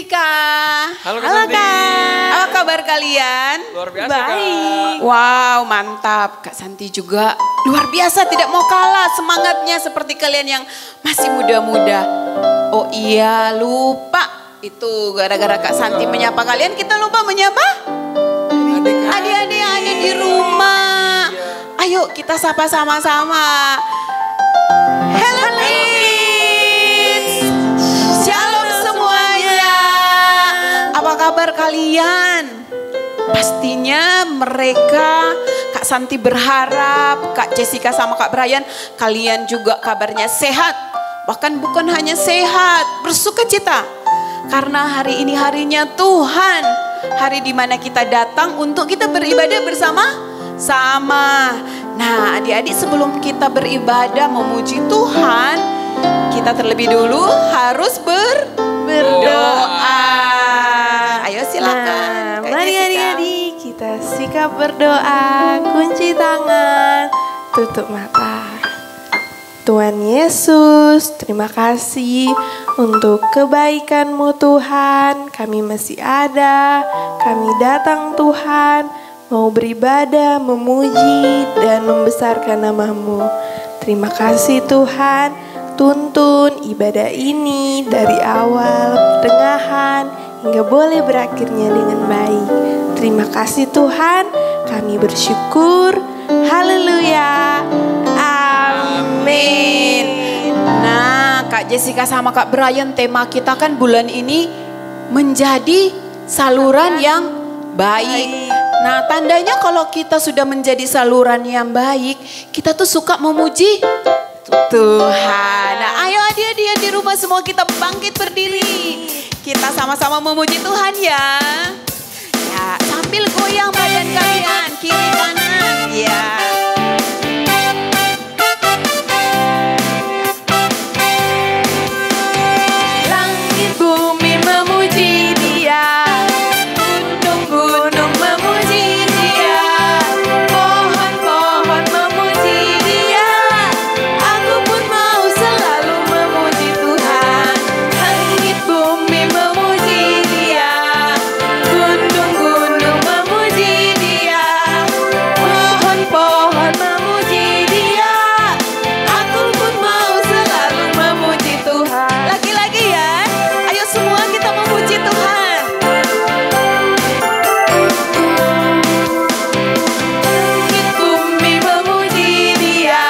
Jessica. Halo Kak. Apa kabar kalian? Luar biasa Baik. Wow, mantap. Kak Santi juga luar biasa, tidak mau kalah semangatnya seperti kalian yang masih muda-muda. Oh iya, lupa. Itu gara-gara Kak Santi menyapa kalian, kita lupa menyapa adik-adik yang ada di rumah. Ayo kita sapa sama-sama. Hello kids. Shalom semuanya. Apa kabar kalian? Pastinya mereka, Kak Santi berharap, Kak Jessica sama Kak Brian, kalian juga kabarnya sehat. Bahkan bukan hanya sehat, bersukacita. Karena hari ini harinya Tuhan. Hari di mana kita datang untuk kita beribadah bersama-sama. Nah, adik-adik, sebelum kita beribadah memuji Tuhan, kita terlebih dulu harus berdoa. Ayo silakan. Nah, mari adik-adik kita sikap berdoa, kunci tangan, tutup mata. Tuhan Yesus, terima kasih untuk kebaikan-Mu Tuhan. Kami masih ada, kami datang Tuhan, mau beribadah, memuji dan membesarkan nama-Mu. Terima kasih Tuhan, tuntun ibadah ini dari awal, pertengahan, hingga boleh berakhirnya dengan baik. Terima kasih Tuhan, kami bersyukur. Haleluya. Amin. Nah, Kak Jessica sama Kak Brian, tema kita kan bulan ini menjadi saluran yang baik. Nah, tandanya kalau kita sudah menjadi saluran yang baik, kita tuh suka memuji Tuhan. Nah, ayo adik-adik di rumah semua kita bangkit berdiri. Kita sama-sama memuji Tuhan ya. Ya, sambil goyang badan kalian kiri kanan. Ya. Langit bumi memuji Dia. Gunung-gunung memuji Dia. Pohon-pohon memuji Dia. Aku pun mau selalu memuji Tuhan. Langit bumi memuji Dia. Gunung-gunung memuji Dia. Pohon-pohon memuji Dia. Aku pun mau selalu memuji Tuhan. Lagi-lagi ya. Ayo semua kita memuji Tuhan. Langit bumi memuji Dia.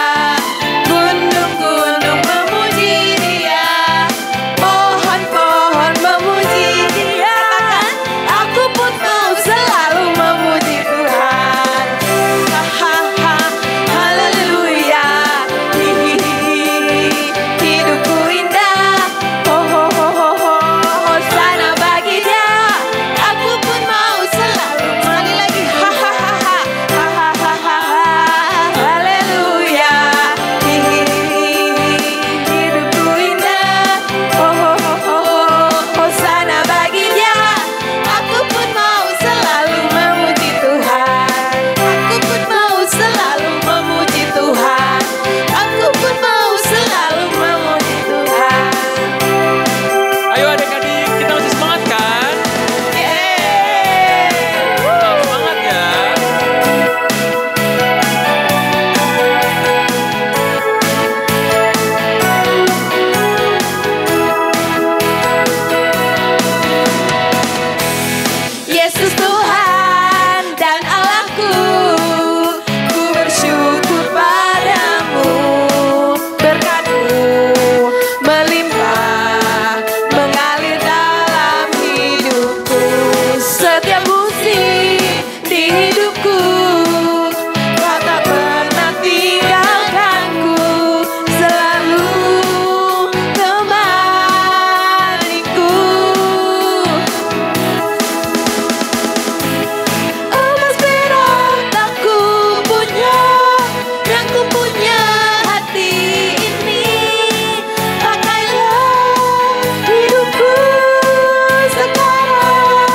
Gunung-gunung memuji Dia. Pohon-pohon memuji Dia. Aku pun mau selalu memuji Tuhan. Hahaha, haleluya. Hihihi, hidupku indah. Ho ho ho ho ho, hosana bagi Dia. Aku pun mau selalu. Sekali lagi, hahaha, hahaha, haleluya. Hihihi, hidupku indah. Ho ho ho ho, hosana bagi Dia. Aku pun mau selalu memuji Tuhan. Aku pun mau selalu memuji Tuhan. Aku pun mau selalu memuji Tuhan. Ayo adik-adik, kita masih semangat kan? Yeay. Tetap semangat ya. Yesus Tuhan dan Allahku, ku bersyukur padamu. Berkat-Mu melimpah, mengalir dalam hidupku. Setiap musim di hidupku, Kau tak pernah tinggalkanku. Selalu temaniku. Emas perak tak ku punya, yang ku punya hati ini. Pakailah hidupku sekarang.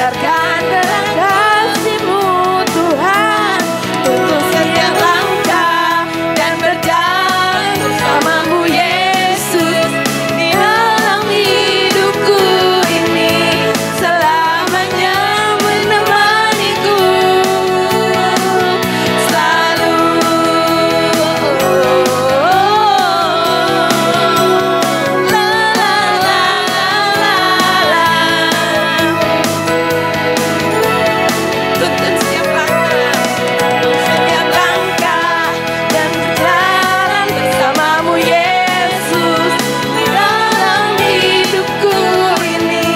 biarkan terang kasih-Mu Tuhan untuk setiap langkah dan berjalan bersama-Mu Yesus di dalam hidupku ini selamanya menemaniku selalu. La la la la la. Tuntun setiap langkah dan berjalan bersama-Mu Yesus di dalam hidupku ini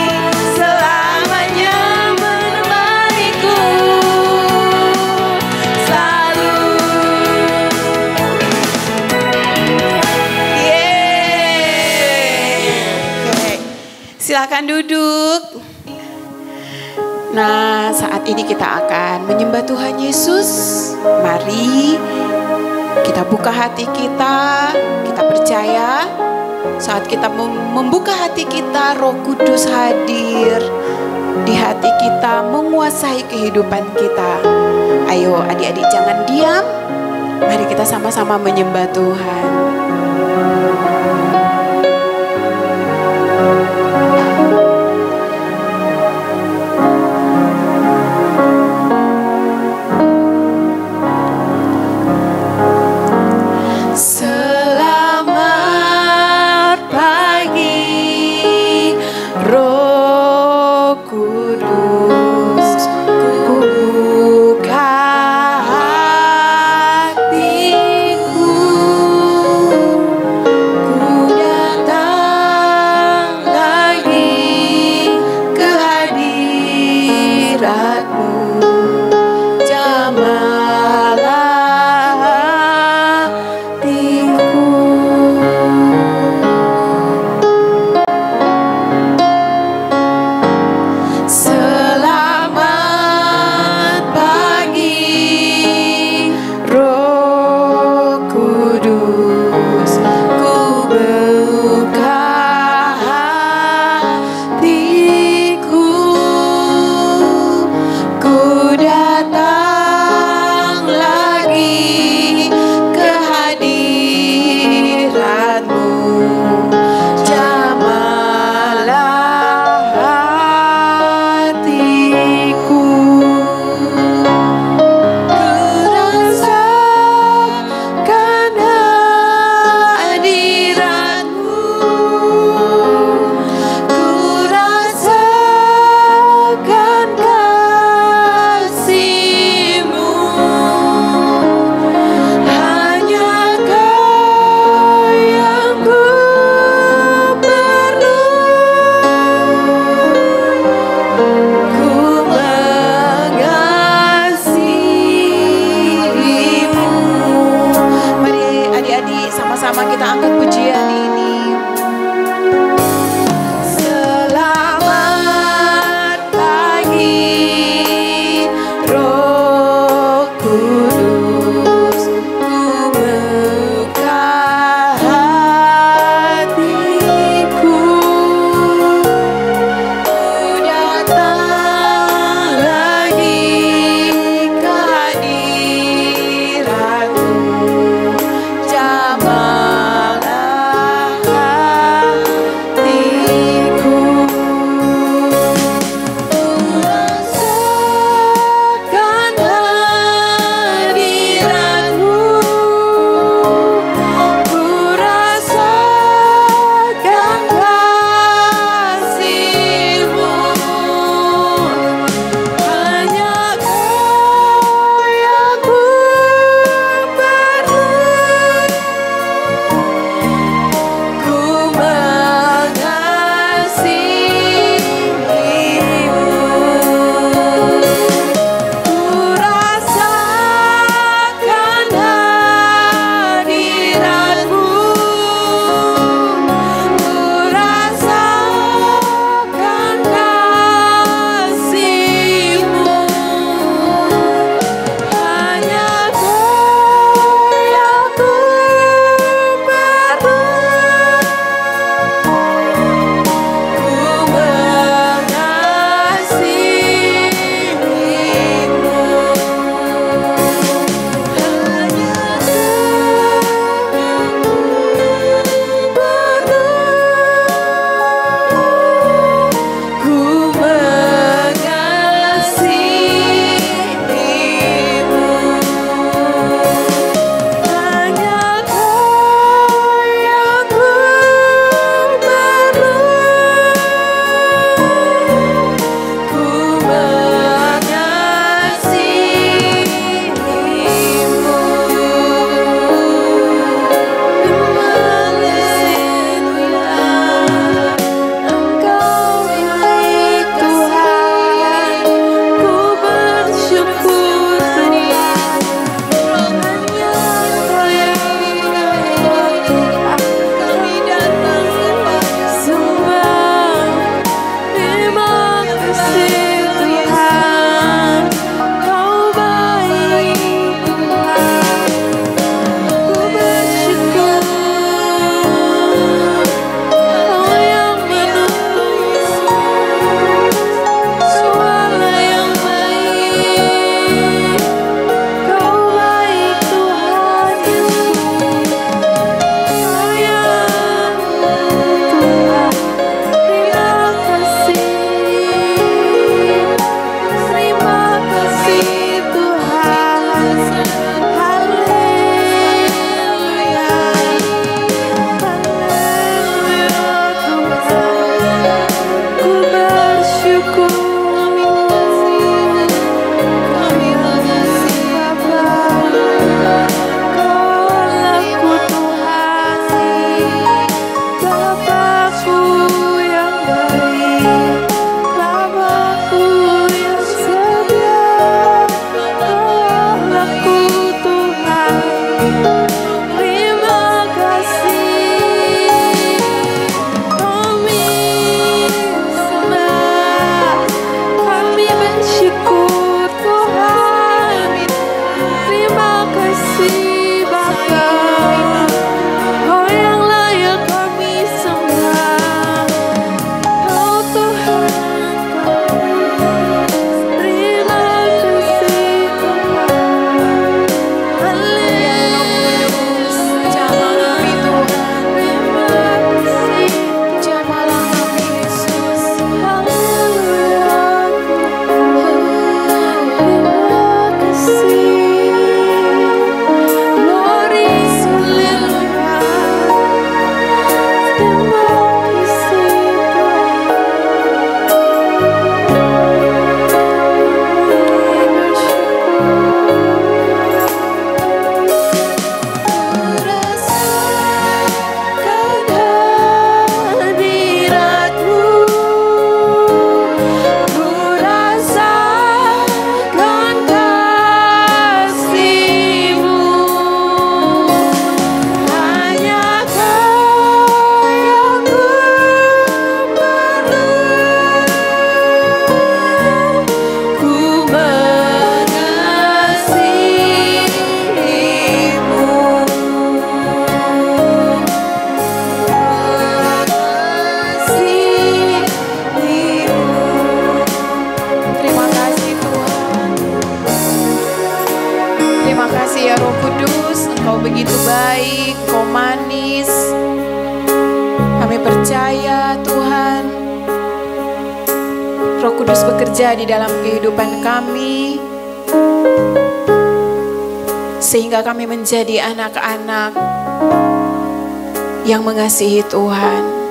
selamanya menemaniku selalu. Oke, silakan duduk. Nah, saat ini kita akan menyembah Tuhan Yesus. Mari kita buka hati kita percaya saat kita membuka hati kita, Roh Kudus hadir di hati kita, menguasai kehidupan kita. Ayo adik-adik jangan diam. Mari kita sama-sama menyembah Tuhan. Selamat pagi, Roh Kudus, ku buka hatiku, ku datang lagi ke hadirat-Mu, jamalah hatiku. Selamat pagi, Roh Kudus, ku buka hatiku, ku begitu baik, Engkau manis. Kami percaya Tuhan, Roh Kudus bekerja di dalam kehidupan kami, sehingga kami menjadi anak-anak yang mengasihi Tuhan.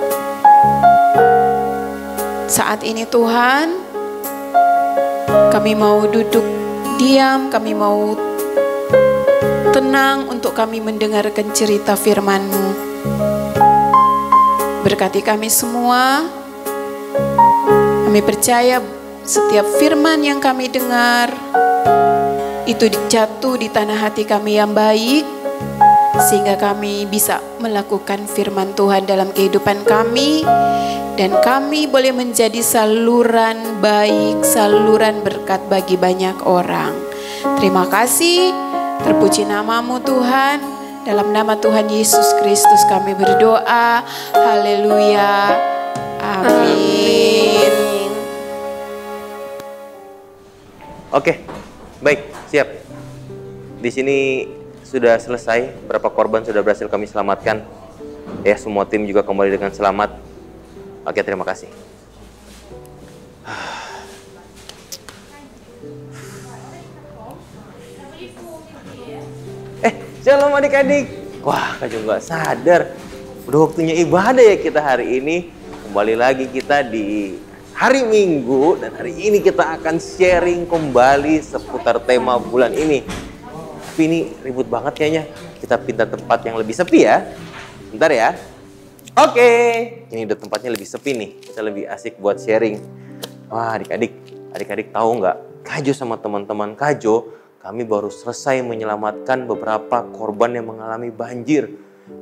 Saat ini Tuhan, kami mau duduk diam, kami mau tenang untuk kami mendengarkan cerita firman-Mu. Berkati kami semua. Kami percaya setiap firman yang kami dengar itu jatuh di tanah hati kami yang baik, sehingga kami bisa melakukan firman Tuhan dalam kehidupan kami, dan kami boleh menjadi saluran baik, saluran berkat bagi banyak orang. Terima kasih, terpuji nama-Mu Tuhan. Dalam nama Tuhan Yesus Kristus kami berdoa. Haleluya. Amin. Oke, baik, siap. Di sini sudah selesai. Berapa korban sudah berhasil kami selamatkan? Ya, semua tim juga kembali dengan selamat. Oke, terima kasih. Shalom adik-adik. Wah, Kak Jo nggak sadar. Udah waktunya ibadah ya kita hari ini. Kembali lagi kita di hari Minggu, dan hari ini kita akan sharing kembali seputar tema bulan ini. Tapi ini ribut banget kayaknya. Kita pindah tempat yang lebih sepi ya. Bentar ya. Oke, ini udah tempatnya lebih sepi nih. Kita lebih asik buat sharing. Wah, adik-adik tahu nggak? Kak Jo sama teman-teman Kak Jo, kami baru selesai menyelamatkan beberapa korban yang mengalami banjir.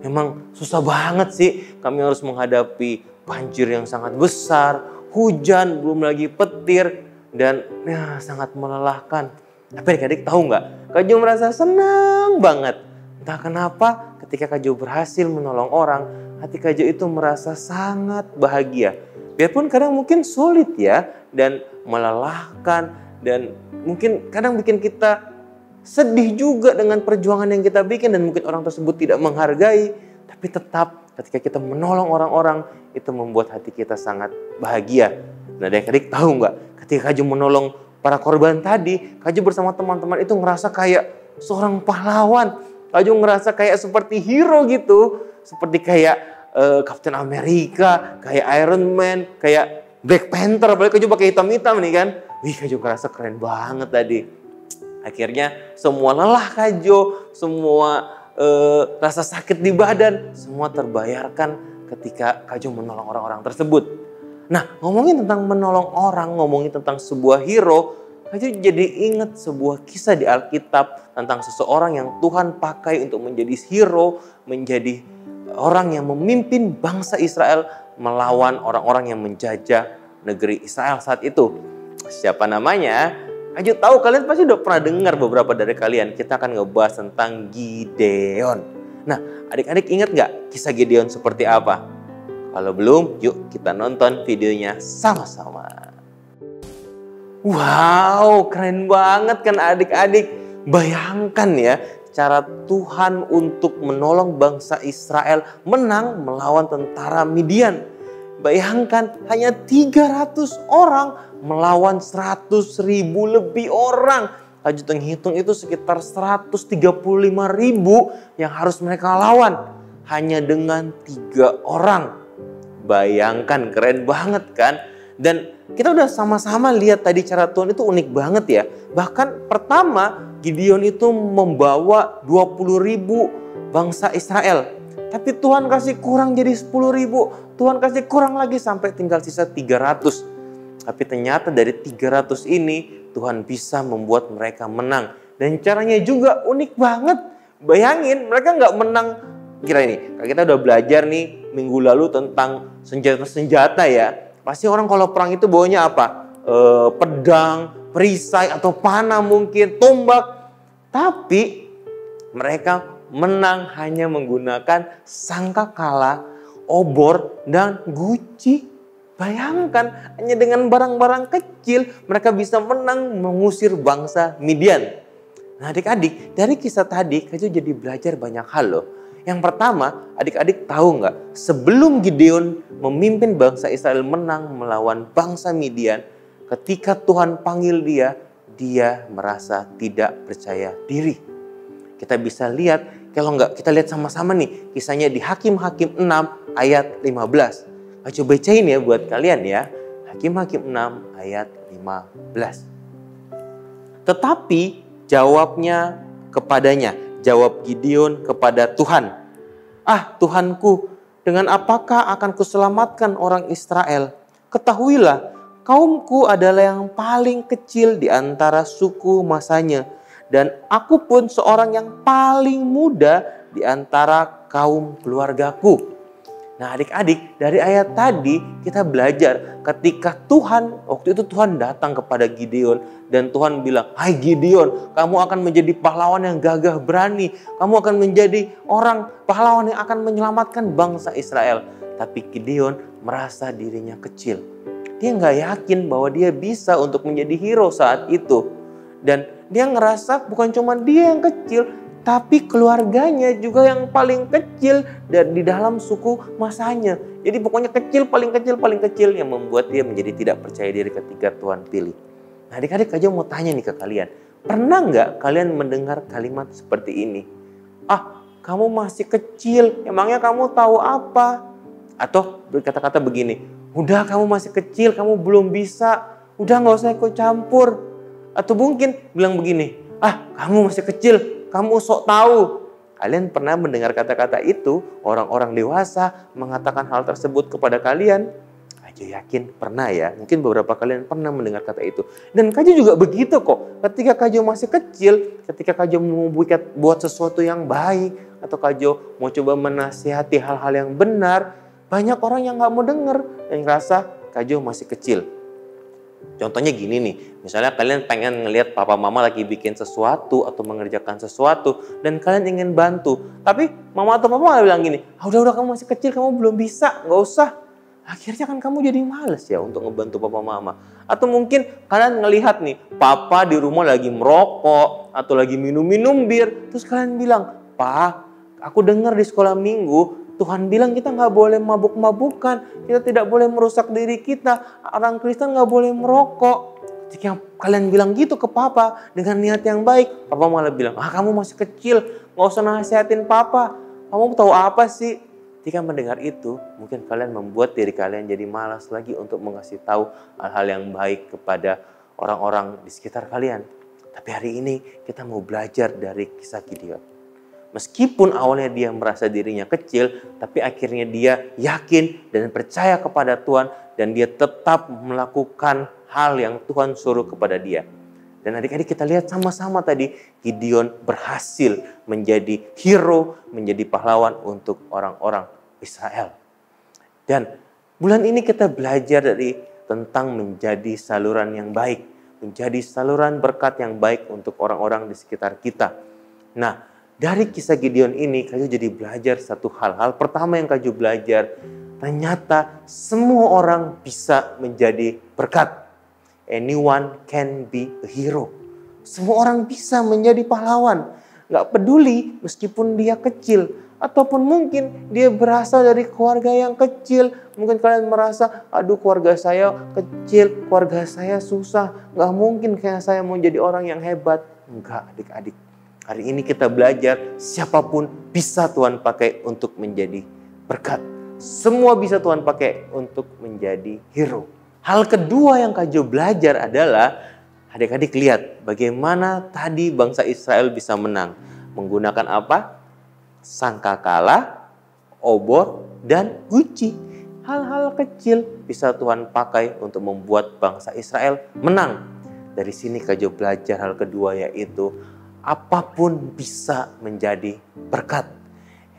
Memang susah banget sih. Kami harus menghadapi banjir yang sangat besar, hujan, belum lagi petir, dan ya, sangat melelahkan. Tapi adik-adik tahu nggak? Kak Jo merasa senang banget. Entah kenapa ketika Kak Jo berhasil menolong orang, hati Kak Jo itu merasa sangat bahagia. Biarpun kadang mungkin sulit ya, dan melelahkan, dan mungkin kadang bikin kita sedih juga dengan perjuangan yang kita bikin, dan mungkin orang tersebut tidak menghargai. Tapi tetap ketika kita menolong orang-orang, itu membuat hati kita sangat bahagia. Nah, adik-adik tahu nggak? Ketika Kak Jo menolong para korban tadi, Kak Jo bersama teman-teman itu ngerasa kayak seorang pahlawan. Kak Jo ngerasa kayak seperti hero gitu. Seperti kayak Captain America, kayak Iron Man, kayak Black Panther. Apalagi Kak Jo pakai hitam-hitam nih kan. Wih, Kak Jo ngerasa keren banget tadi. Akhirnya semua lelah Kak Jo, semua rasa sakit di badan, semua terbayarkan ketika Kak Jo menolong orang-orang tersebut. Nah, ngomongin tentang menolong orang, ngomongin tentang sebuah hero, Kak Jo jadi ingat sebuah kisah di Alkitab tentang seseorang yang Tuhan pakai untuk menjadi hero, menjadi orang yang memimpin bangsa Israel melawan orang-orang yang menjajah negeri Israel saat itu. Siapa namanya? Kak Jo tahu, kalian pasti udah pernah dengar beberapa dari kalian. Kita akan ngebahas tentang Gideon. Nah, adik-adik ingat gak kisah Gideon seperti apa? Kalau belum, yuk kita nonton videonya sama-sama. Wow, keren banget kan adik-adik. Bayangkan ya, cara Tuhan untuk menolong bangsa Israel menang melawan tentara Midian. Bayangkan hanya 300 orang melawan 100.000 lebih orang. Kak Jo hitung itu sekitar 135.000 yang harus mereka lawan hanya dengan 3 orang. Bayangkan, keren banget kan? Dan kita udah sama-sama lihat tadi cara Tuhan itu unik banget ya. Bahkan pertama Gideon itu membawa 20.000 bangsa Israel. Tapi Tuhan kasih kurang jadi 10.000. Tuhan kasih kurang lagi sampai tinggal sisa 300. Tapi ternyata dari 300 ini Tuhan bisa membuat mereka menang. Dan caranya juga unik banget. Bayangin mereka nggak menang. Kira ini, kita udah belajar nih minggu lalu tentang senjata-senjata ya. Pasti orang kalau perang itu bawanya apa? Pedang, perisai atau panah mungkin, tombak. Tapi mereka menang hanya menggunakan sangkakala, obor, dan guci. Bayangkan hanya dengan barang-barang kecil mereka bisa menang mengusir bangsa Midian. Nah adik-adik, dari kisah tadi Kak Jo jadi belajar banyak hal loh. Yang pertama, adik-adik tahu nggak? Sebelum Gideon memimpin bangsa Israel menang melawan bangsa Midian, ketika Tuhan panggil dia merasa tidak percaya diri. Kita bisa lihat, kalau nggak kita lihat sama-sama nih, kisahnya di Hakim-Hakim 6 ayat 15. Kak Jo bacain ya buat kalian ya. Hakim-Hakim 6 ayat 15. Tetapi jawabnya kepadanya, jawab Gideon kepada Tuhan. Ah Tuhanku, dengan apakah akan kuselamatkan orang Israel? Ketahuilah, kaumku adalah yang paling kecil di antara suku masanya. Dan aku pun seorang yang paling muda di antara kaum keluargaku. Nah adik-adik, dari ayat tadi kita belajar ketika waktu itu Tuhan datang kepada Gideon. Dan Tuhan bilang, hai Gideon, kamu akan menjadi pahlawan yang gagah berani. Kamu akan menjadi orang pahlawan yang akan menyelamatkan bangsa Israel. Tapi Gideon merasa dirinya kecil. Dia nggak yakin bahwa dia bisa untuk menjadi hero saat itu. Dan dia ngerasa bukan cuma dia yang kecil, tapi keluarganya juga yang paling kecil dan di dalam suku masanya. Jadi pokoknya paling kecil yang membuat dia menjadi tidak percaya diri ketika Tuhan pilih. Nah adik-adik aja mau tanya nih ke kalian. Pernah nggak kalian mendengar kalimat seperti ini? Ah kamu masih kecil, emangnya kamu tahu apa? Atau berkata-kata begini, udah kamu masih kecil, kamu belum bisa, udah nggak usah ikut campur. Atau mungkin bilang begini, ah kamu masih kecil, kamu sok tahu. Kalian pernah mendengar kata-kata itu? Orang-orang dewasa mengatakan hal tersebut kepada kalian? Kak Jo yakin pernah ya. Mungkin beberapa kalian pernah mendengar kata itu. Dan Kak Jo juga begitu kok. Ketika Kak Jo masih kecil, ketika Kak Jo mau buat sesuatu yang baik, atau Kak Jo mau coba menasihati hal-hal yang benar, banyak orang yang gak mau denger dan ngerasa Kak Jo masih kecil. Contohnya gini nih, misalnya kalian pengen ngelihat papa mama lagi bikin sesuatu atau mengerjakan sesuatu dan kalian ingin bantu. Tapi mama atau papa bilang gini, udah kamu masih kecil, kamu belum bisa, gak usah. Akhirnya kan kamu jadi males ya untuk ngebantu papa mama. Atau mungkin kalian ngelihat nih, papa di rumah lagi merokok atau lagi minum-minum bir. Terus kalian bilang, Pa, aku dengar di sekolah minggu Tuhan bilang kita nggak boleh mabuk-mabukan, kita tidak boleh merusak diri kita, orang Kristen nggak boleh merokok. Jika kalian bilang gitu ke papa dengan niat yang baik, papa malah bilang, kamu masih kecil, nggak usah nasihatin papa, kamu tahu apa sih? Jika mendengar itu, mungkin kalian membuat diri kalian jadi malas lagi untuk mengasih tahu hal-hal yang baik kepada orang-orang di sekitar kalian. Tapi hari ini kita mau belajar dari kisah Gideon. Meskipun awalnya dia merasa dirinya kecil, tapi akhirnya dia yakin dan percaya kepada Tuhan dan dia tetap melakukan hal yang Tuhan suruh kepada dia. Dan adik-adik kita lihat sama-sama tadi, Gideon berhasil menjadi hero, menjadi pahlawan untuk orang-orang Israel. Dan bulan ini kita belajar tentang menjadi saluran yang baik, menjadi saluran berkat yang baik untuk orang-orang di sekitar kita. Nah, dari kisah Gideon ini, Kak Jo jadi belajar satu hal. Hal pertama yang Kak Jo belajar, ternyata semua orang bisa menjadi berkat. Anyone can be a hero. Semua orang bisa menjadi pahlawan. Gak peduli meskipun dia kecil. Ataupun mungkin dia berasal dari keluarga yang kecil. Mungkin kalian merasa, aduh keluarga saya kecil, keluarga saya susah. Gak mungkin kayak saya mau jadi orang yang hebat. Enggak adik-adik. Hari ini kita belajar siapapun bisa Tuhan pakai untuk menjadi berkat. Semua bisa Tuhan pakai untuk menjadi hero. Hal kedua yang Kak Jo belajar adalah adik-adik lihat bagaimana tadi bangsa Israel bisa menang. Menggunakan apa? Sangkakala, obor, dan guci. Hal-hal kecil bisa Tuhan pakai untuk membuat bangsa Israel menang. Dari sini Kak Jo belajar hal kedua yaitu apapun bisa menjadi berkat.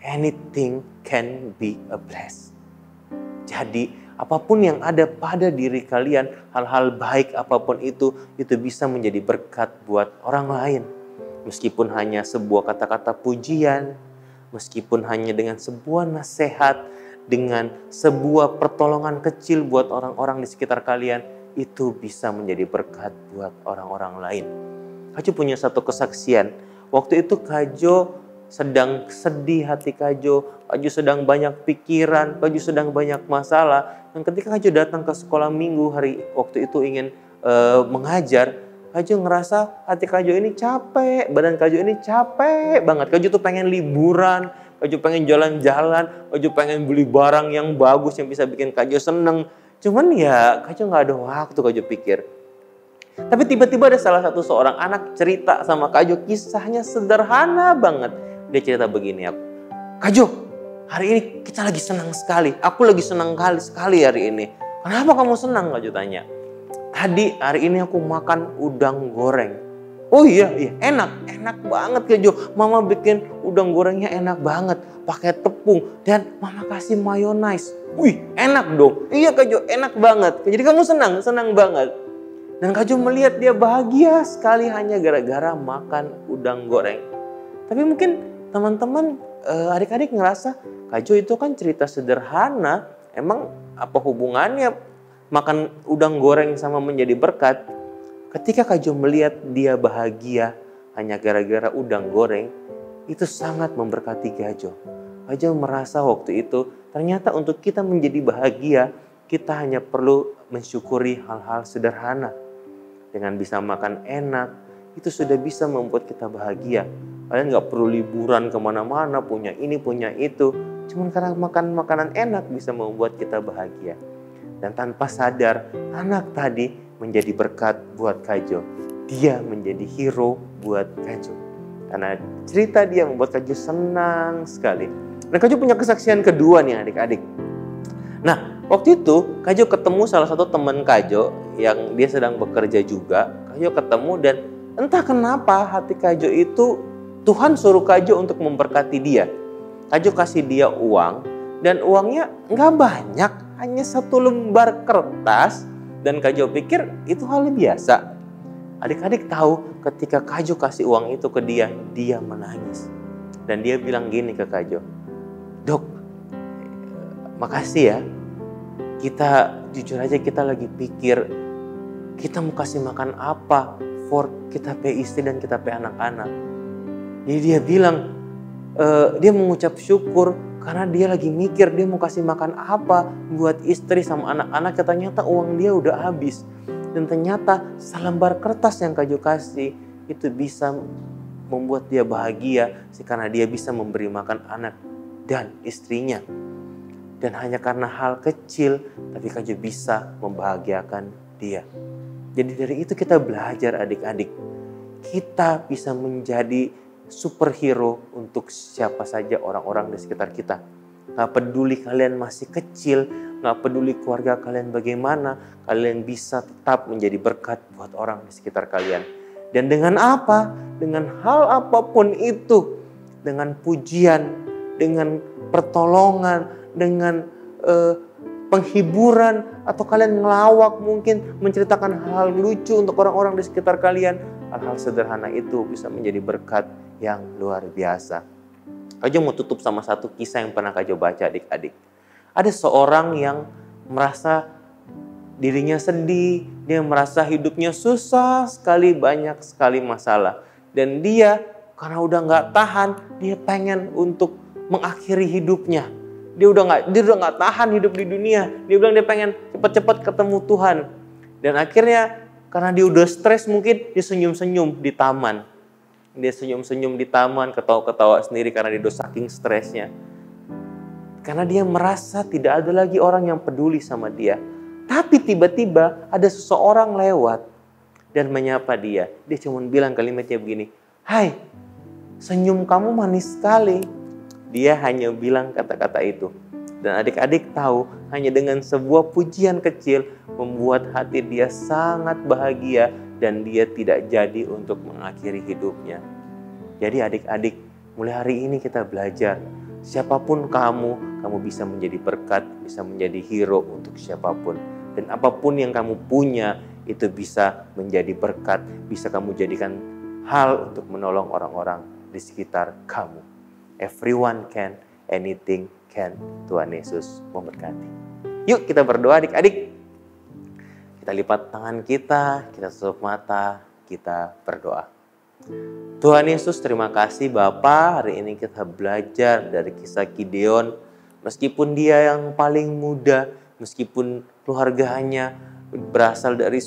Anything can be a bless. Jadi apapun yang ada pada diri kalian, hal-hal baik apapun itu bisa menjadi berkat buat orang lain. Meskipun hanya sebuah kata-kata pujian, meskipun hanya dengan sebuah nasihat, dengan sebuah pertolongan kecil buat orang-orang di sekitar kalian, itu bisa menjadi berkat buat orang-orang lain. Kajo punya satu kesaksian. Waktu itu Kajo sedang sedih hati Kajo sedang banyak pikiran, Kajo sedang banyak masalah. Dan ketika Kajo datang ke sekolah minggu waktu itu ingin mengajar, Kajo ngerasa hati Kajo ini capek, badan Kajo ini capek banget. Kajo tuh pengen liburan, Kajo pengen jalan-jalan, Kajo pengen beli barang yang bagus yang bisa bikin Kajo seneng. Cuman ya Kajo gak ada waktu, Kajo pikir. Tapi tiba-tiba ada salah satu seorang anak cerita sama Kajo, kisahnya sederhana banget. Dia cerita begini, Kajo, hari ini kita lagi senang sekali. Aku lagi senang sekali hari ini. Kenapa kamu senang? Kajo tanya. Tadi hari ini aku makan udang goreng. Oh iya, enak banget Kajo. Mama bikin udang gorengnya enak banget, pakai tepung dan mama kasih mayonaise. Wih, enak dong. Iya Kajo, enak banget. Jadi kamu senang banget. Dan Kajo melihat dia bahagia sekali hanya gara-gara makan udang goreng. Tapi mungkin teman-teman adik-adik ngerasa Kajo itu kan cerita sederhana. Emang apa hubungannya makan udang goreng sama menjadi berkat? Ketika Kajo melihat dia bahagia hanya gara-gara udang goreng, itu sangat memberkati Kajo. Kajo merasa waktu itu ternyata untuk kita menjadi bahagia, kita hanya perlu mensyukuri hal-hal sederhana. Dengan bisa makan enak, itu sudah bisa membuat kita bahagia. Kalian gak perlu liburan kemana-mana, punya ini, punya itu. Cuman karena makan makanan enak bisa membuat kita bahagia. Dan tanpa sadar, anak tadi menjadi berkat buat Kajo. Dia menjadi hero buat Kajo. Karena cerita dia membuat Kajo senang sekali. Dan Kajo punya kesaksian kedua nih adik-adik. Nah, waktu itu Kajo ketemu salah satu teman Kajo yang dia sedang bekerja juga. Kajo ketemu dan entah kenapa hati Kajo itu Tuhan suruh Kajo untuk memberkati dia. Kajo kasih dia uang dan uangnya nggak banyak, hanya 1 lembar kertas. Dan Kajo pikir itu hal biasa. Adik-adik tahu ketika Kajo kasih uang itu ke dia, dia menangis. Dan dia bilang gini ke Kajo, "Dok, makasih ya. Kita jujur aja kita lagi pikir kita mau kasih makan apa for kita pe istri dan kita pe anak-anak." Jadi dia bilang dia mengucap syukur karena dia lagi mikir dia mau kasih makan apa buat istri sama anak-anak. Ternyata uang dia udah habis. Dan ternyata selembar kertas yang Kajo kasih itu bisa membuat dia bahagia karena dia bisa memberi makan anak dan istrinya. Dan hanya karena hal kecil, tapi Kajo bisa membahagiakan dia. Jadi dari itu kita belajar adik-adik. Kita bisa menjadi superhero untuk siapa saja orang-orang di sekitar kita. Gak peduli kalian masih kecil, gak peduli keluarga kalian bagaimana, kalian bisa tetap menjadi berkat buat orang di sekitar kalian. Dan dengan apa? Dengan hal apapun itu. Dengan pujian, dengan pertolongan, dengan penghiburan, atau kalian ngelawak mungkin, menceritakan hal lucu untuk orang-orang di sekitar kalian. Hal-hal sederhana itu bisa menjadi berkat yang luar biasa. Kajo mau tutup sama satu kisah yang pernah Kajo baca adik-adik. Ada seorang yang merasa dirinya sedih, dia merasa hidupnya susah sekali, banyak sekali masalah. Dan dia karena udah gak tahan, dia pengen untuk mengakhiri hidupnya. Dia udah gak tahan hidup di dunia. Dia bilang dia pengen cepat-cepat ketemu Tuhan. Dan akhirnya karena dia udah stres mungkin dia senyum-senyum di taman. Dia senyum-senyum di taman, ketawa-ketawa sendiri karena dia udah saking stresnya. Karena dia merasa tidak ada lagi orang yang peduli sama dia. Tapi tiba-tiba ada seseorang lewat dan menyapa dia. Dia cuma bilang kalimatnya begini, "Hai, senyum kamu manis sekali." Dia hanya bilang kata-kata itu. Dan adik-adik tahu, hanya dengan sebuah pujian kecil membuat hati dia sangat bahagia dan dia tidak jadi untuk mengakhiri hidupnya. Jadi adik-adik, mulai hari ini kita belajar, siapapun kamu bisa menjadi berkat, bisa menjadi hero untuk siapapun. Dan apapun yang kamu punya itu bisa menjadi berkat, bisa kamu jadikan hal untuk menolong orang-orang di sekitar kamu. Everyone can, anything can. Tuhan Yesus memberkati. Yuk kita berdoa adik-adik. Kita lipat tangan kita tutup mata, kita berdoa. Tuhan Yesus, terima kasih Bapa. Hari ini kita belajar dari kisah Gideon. Meskipun dia yang paling muda, meskipun keluarganya berasal dari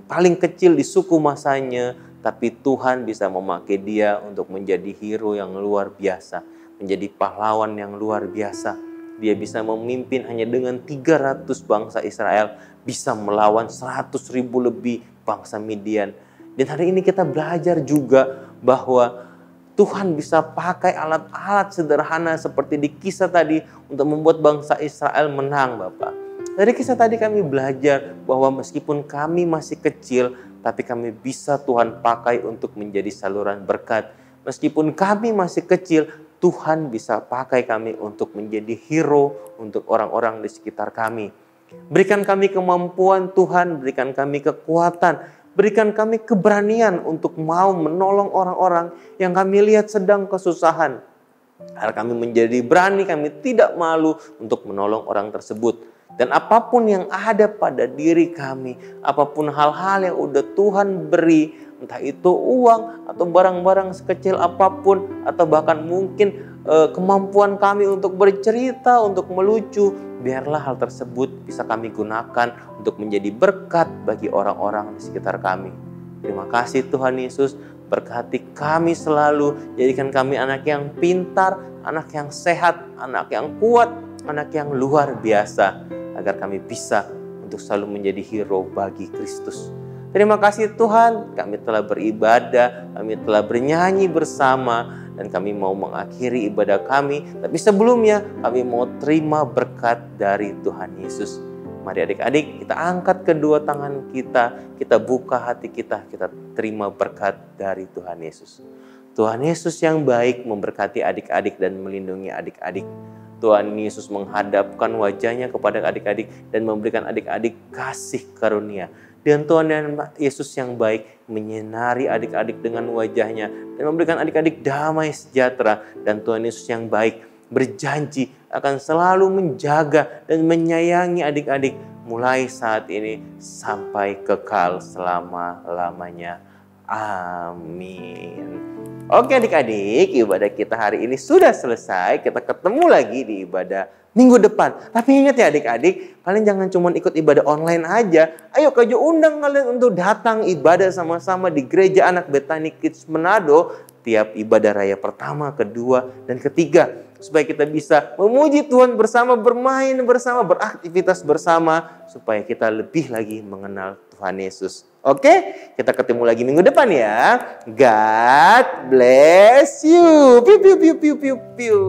paling kecil di suku masanya, tapi Tuhan bisa memakai dia untuk menjadi hero yang luar biasa, menjadi pahlawan yang luar biasa. Dia bisa memimpin hanya dengan 300 bangsa Israel, bisa melawan 100.000 lebih bangsa Midian. Dan hari ini kita belajar juga bahwa Tuhan bisa pakai alat-alat sederhana seperti di kisah tadi untuk membuat bangsa Israel menang, Bapak. Dari kisah tadi kami belajar bahwa meskipun kami masih kecil, tapi kami bisa Tuhan pakai untuk menjadi saluran berkat. Meskipun kami masih kecil, Tuhan bisa pakai kami untuk menjadi hero untuk orang-orang di sekitar kami. Berikan kami kemampuan Tuhan, berikan kami kekuatan, berikan kami keberanian untuk mau menolong orang-orang yang kami lihat sedang kesusahan. Agar kami menjadi berani, kami tidak malu untuk menolong orang tersebut. Dan apapun yang ada pada diri kami, apapun hal-hal yang udah Tuhan beri, entah itu uang atau barang-barang sekecil apapun, atau bahkan mungkin kemampuan kami untuk bercerita, untuk melucu, biarlah hal tersebut bisa kami gunakan untuk menjadi berkat bagi orang-orang di sekitar kami. Terima kasih Tuhan Yesus, berkati kami selalu, jadikan kami anak yang pintar, anak yang sehat, anak yang kuat, anak yang luar biasa, agar kami bisa untuk selalu menjadi hero bagi Kristus. Terima kasih Tuhan, kami telah beribadah, kami telah bernyanyi bersama, dan kami mau mengakhiri ibadah kami. Tapi sebelumnya kami mau terima berkat dari Tuhan Yesus. Mari adik-adik, kita angkat kedua tangan kita buka hati kita terima berkat dari Tuhan Yesus. Tuhan Yesus yang baik memberkati adik-adik dan melindungi adik-adik. Tuhan Yesus menghadapkan wajahnya kepada adik-adik dan memberikan adik-adik kasih karunia. Dan Tuhan Yesus yang baik menyinari adik-adik dengan wajahnya dan memberikan adik-adik damai sejahtera. Dan Tuhan Yesus yang baik berjanji akan selalu menjaga dan menyayangi adik-adik mulai saat ini sampai kekal selama-lamanya. Amin. Oke adik-adik, ibadah kita hari ini sudah selesai. Kita ketemu lagi di ibadah minggu depan. Tapi ingat ya adik-adik, kalian jangan cuma ikut ibadah online aja. Ayo Kak Jo undang kalian untuk datang ibadah sama-sama di Gereja Anak Bethany Kids Manado. Tiap ibadah raya pertama, kedua, dan ketiga. Supaya kita bisa memuji Tuhan bersama, bermain bersama, beraktivitas bersama. Supaya kita lebih lagi mengenal Tuhan Yesus. Oke, kita ketemu lagi minggu depan ya. God bless you. Piu, piu, piu, piu, piu, piu.